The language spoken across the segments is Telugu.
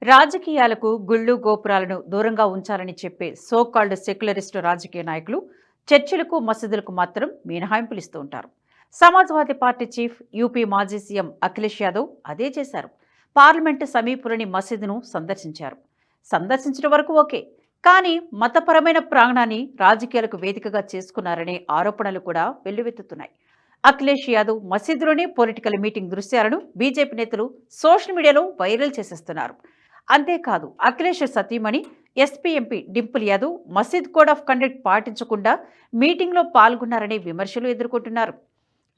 రాజకీయాలకు గుళ్ళు గోపురాలను దూరంగా ఉంచాలని చెప్పే సోకాల్డ్ సెక్యులరిస్టు రాజకీయ నాయకులు చర్చిలకు మసీదులకు మాత్రం మినహాయింపులు ఇస్తూ ఉంటారు. సమాజ్వాదీ పార్టీ చీఫ్ యూపీ మాజీ సీఎం అఖిలేష్ యాదవ్ అదే చేశారు. పార్లమెంటు సమీపులోని మసీదును సందర్శించడం వరకు ఓకే, కానీ మతపరమైన ప్రాంగణాన్ని రాజకీయాలకు వేదికగా చేసుకున్నారనే ఆరోపణలు కూడా వెల్లువెత్తుతున్నాయి. అఖిలేష్ యాదవ్ మసీదులోని పొలిటికల్ మీటింగ్ దృశ్యాలను బీజేపీ నేతలు సోషల్ మీడియాలో వైరల్ చేసేస్తున్నారు. అంతేకాదు అఖిలేష్ సతీమణి ఎస్పీ ఎంపీ డింపుల్ యాదవ్ మసీద్ కోడ్ ఆఫ్ కండక్ట్ పాటించకుండా మీటింగ్లో పాల్గొన్నారనే విమర్శలు ఎదుర్కొంటున్నారు.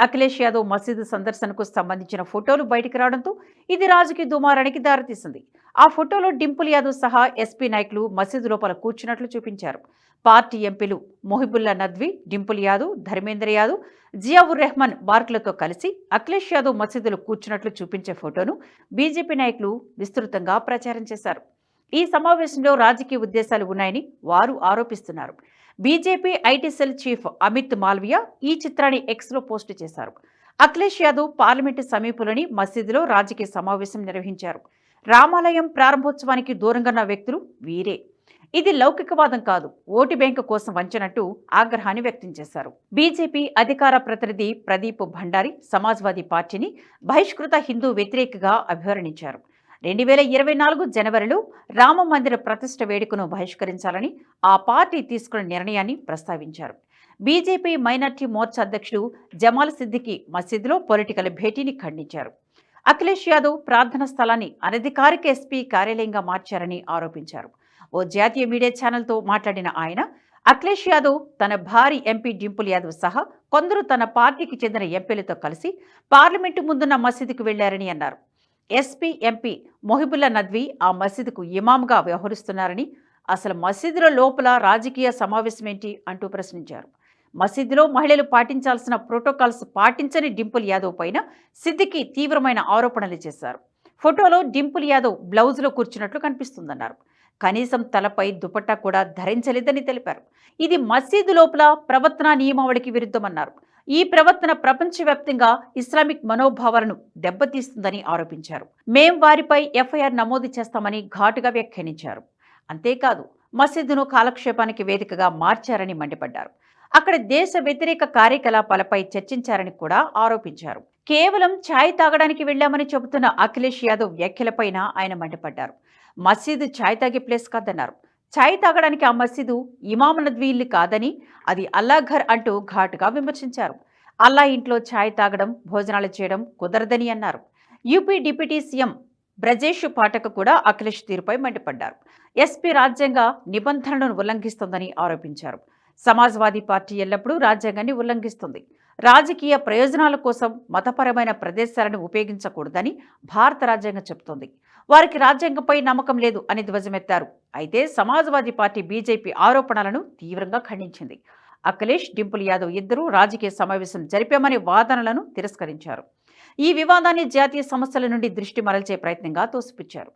అఖిలేష్ యాదవ్ మసీదు సందర్శనకు సంబంధించిన ఫోటోలు బయటకు రావడంతో ఇది రాజకీయ దుమారానికి దారితీసింది. ఆ ఫోటోలో డింపుల్ యాదవ్ సహా ఎస్పీ నాయకులు మసీదు లోపల కూర్చున్నట్లు చూపించారు. పార్టీ ఎంపీలు మొహిబుల్లా నద్వీ, డింపుల్ యాదవ్, ధర్మేంద్ర యాదవ్, జియావుర్ రెహమాన్ బార్కులతో కలిసి అఖిలేష్ యాదవ్ మసీదులో కూర్చున్నట్లు చూపించే ఫోటోను బీజేపీ నాయకులు విస్తృతంగా ప్రచారం చేశారు. ఈ సమావేశంలో రాజకీయ ఉద్దేశాలు ఉన్నాయని వారు ఆరోపిస్తున్నారు. BJP IT cell chief Amit Malviya ఈ చిత్రాన్ని ఎక్స్లో పోస్టు చేశారు. అఖిలేష్ యాదవ్ పార్లమెంటు సమీపంలోని మసీదులో రాజకీయ సమావేశం నిర్వహించారు. రామాలయం ప్రారంభోత్సవానికి దూరంగా ఉన్న వ్యక్తులు వీరే. ఇది లౌకికవాదం కాదు, ఓటు బ్యాంకు కోసం వంచనట్టు ఆగ్రహాన్ని వ్యక్తం చేశారు. బీజేపీ అధికార ప్రతినిధి ప్రదీప్ భండారి సమాజ్వాదీ పార్టీని బహిష్కృత హిందూ వ్యతిరేకగా అభివర్ణించారు. 2024 జనవరిలో రామ మందిర ప్రతిష్ఠ వేడుకను బహిష్కరించాలని ఆ పార్టీ తీసుకున్న నిర్ణయాన్ని ప్రస్తావించారు. బీజేపీ మైనార్టీ మోర్చా అధ్యక్షుడు జమాల్ సిద్దికి మసీదులో పొలిటికల్ భేటీని ఖండించారు. అఖిలేష్ యాదవ్ ప్రార్థనా స్థలాన్ని అనధికారిక ఎస్పీ కార్యాలయంగా మార్చారని ఆరోపించారు. ఓ జాతీయ మీడియా ఛానల్తో మాట్లాడిన ఆయన అఖిలేష్ యాదవ్ తన భారీ ఎంపీ డింపుల్ యాదవ్ సహా కొందరు తన పార్టీకి చెందిన ఎంపీలతో కలిసి పార్లమెంటు ముందున్న మసీదుకు వెళ్లారని అన్నారు. ఎస్పీ ఎంపీ మొహిబుల్లా నద్వీ ఆ మసీదుకు ఇమామ్గా వ్యవహరిస్తున్నారని, అసలు మసీదుల లోపల రాజకీయ సమావేశమేంటి అంటూ ప్రశ్నించారు. మసీదులో మహిళలు పాటించాల్సిన ప్రోటోకాల్స్ పాటించని డింపుల్ యాదవ్ పైన సిద్దికి తీవ్రమైన ఆరోపణలు చేశారు. ఫోటోలో డింపుల్ యాదవ్ బ్లౌజ్లో కూర్చున్నట్లు కనిపిస్తుందన్నారు. కనీసం తలపై దుపట్టా కూడా ధరించలేదని తెలిపారు. ఇది మసీదు లోపల ప్రవర్తనా నియమావళికి విరుద్ధమన్నారు. ఈ ప్రవర్తన ప్రపంచవ్యాప్తంగా ఇస్లామిక్ మనోభావాలను దెబ్బతీస్తుందని ఆరోపించారు. మేం వారిపై ఎఫ్ఐఆర్ నమోదు చేస్తామని ఘాటుగా వ్యాఖ్యానించారు. అంతేకాదు మసీదును కాలక్షేపానికి వేదికగా మార్చారని మండిపడ్డారు. అక్కడ దేశ వ్యతిరేక కార్యకలాపాలపై చర్చించారని కూడా ఆరోపించారు. కేవలం ఛాయ్ తాగడానికి వెళ్లామని చెబుతున్న అఖిలేష్ యాదవ్ వ్యాఖ్యలపైన ఆయన మండిపడ్డారు. మసీదు ఛాయ్ తాగే ప్లేస్ కాదన్నారు. ఛాయ్ తాగడానికి ఆ మసీదు ఇమాం నద్వీ ఇల్లు కాదని, అది అల్లా ఘర్ అంటూ ఘాటుగా విమర్శించారు. అల్లా ఇంట్లో ఛాయ్ తాగడం, భోజనాలు చేయడం కుదరదని అన్నారు. UP deputy CM Brajesh Pathak కూడా అఖిలేష్ తీరుపై మండిపడ్డారు. ఎస్పీ రాజ్యాంగ నిబంధనలను ఉల్లంఘిస్తోందని ఆరోపించారు. సమాజ్వాదీ పార్టీ ఎల్లప్పుడూ రాజ్యాంగాన్ని ఉల్లంఘిస్తుంది. రాజకీయ ప్రయోజనాల కోసం మతపరమైన ప్రదేశాలను ఉపయోగించకూడదని భారత రాజ్యాంగం చెబుతోంది. వారికి రాజ్యాంగంపై నమ్మకం లేదు అని ధ్వజమెత్తారు. అయితే సమాజ్వాదీ పార్టీ బీజేపీ ఆరోపణలను తీవ్రంగా ఖండించింది. అఖిలేష్, డింపుల్ యాదవ్ ఇద్దరూ రాజకీయ సమావేశం జరిపామనే వాదనలను తిరస్కరించారు. ఈ వివాదాన్ని జాతీయ సమస్యల నుండి దృష్టి మరల్చే ప్రయత్నంగా తోసిపుచ్చారు.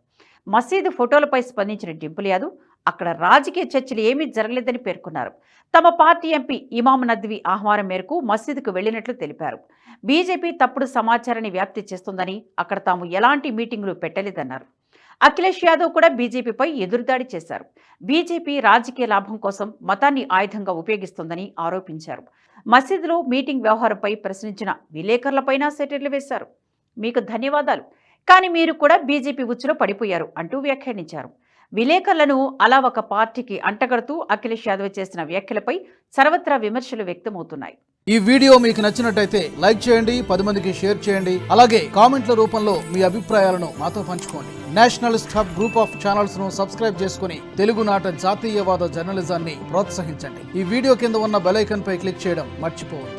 మసీదు ఫోటోలపై స్పందించిన డింపుల్ యాదవ్ అక్కడ రాజకీయ చర్చలు ఏమీ జరగలేదని పేర్కొన్నారు. తమ పార్టీ ఎంపీ ఇమాం నద్వీ ఆహ్వానం మేరకు మసీదుకు వెళ్లినట్లు తెలిపారు. బీజేపీ తప్పుడు సమాచారాన్ని వ్యాప్తి చేస్తుందని, అక్కడ తాము ఎలాంటి మీటింగులు పెట్టలేదన్నారు. అఖిలేష్ యాదవ్ కూడా బీజేపీపై ఎదురుదాడి చేశారు. బీజేపీ రాజకీయ లాభం కోసం మతాన్ని ఆయుధంగా ఉపయోగిస్తోందని ఆరోపించారు. మసీదులో మీటింగ్ వ్యవహారంపై ప్రశ్నించిన విలేకరులపైన సెటైర్లు వేశారు. మీకు ధన్యవాదాలు, కానీ మీరు కూడా బీజేపీ ఉచ్చులో పడిపోయారు అంటూ వ్యాఖ్యానించారు. విలేకరులను అలా ఒక పార్టీకి అంటగడుతూ అఖిలేష్ యాదవ్ చేసిన వ్యాఖ్యలపై సర్వత్రా విమర్శలు వ్యక్తమవుతున్నాయి. ఈ వీడియో మీకు నచ్చినట్టయితే లైక్ చేయండి, 10 మందికి షేర్ చేయండి. అలాగే కామెంట్ల రూపంలో మీ అభిప్రాయాలను మాతో పంచుకోండి. Nationalist hub group of channels ను సబ్స్క్రైబ్ చేసుకుని తెలుగునాట జాతీయవాద జర్నలిజాన్ని ప్రోత్సహించండి. ఈ వీడియో కింద ఉన్న బెల్ ఐకాన్ పై క్లిక్ చేయడం మర్చిపోవద్దు.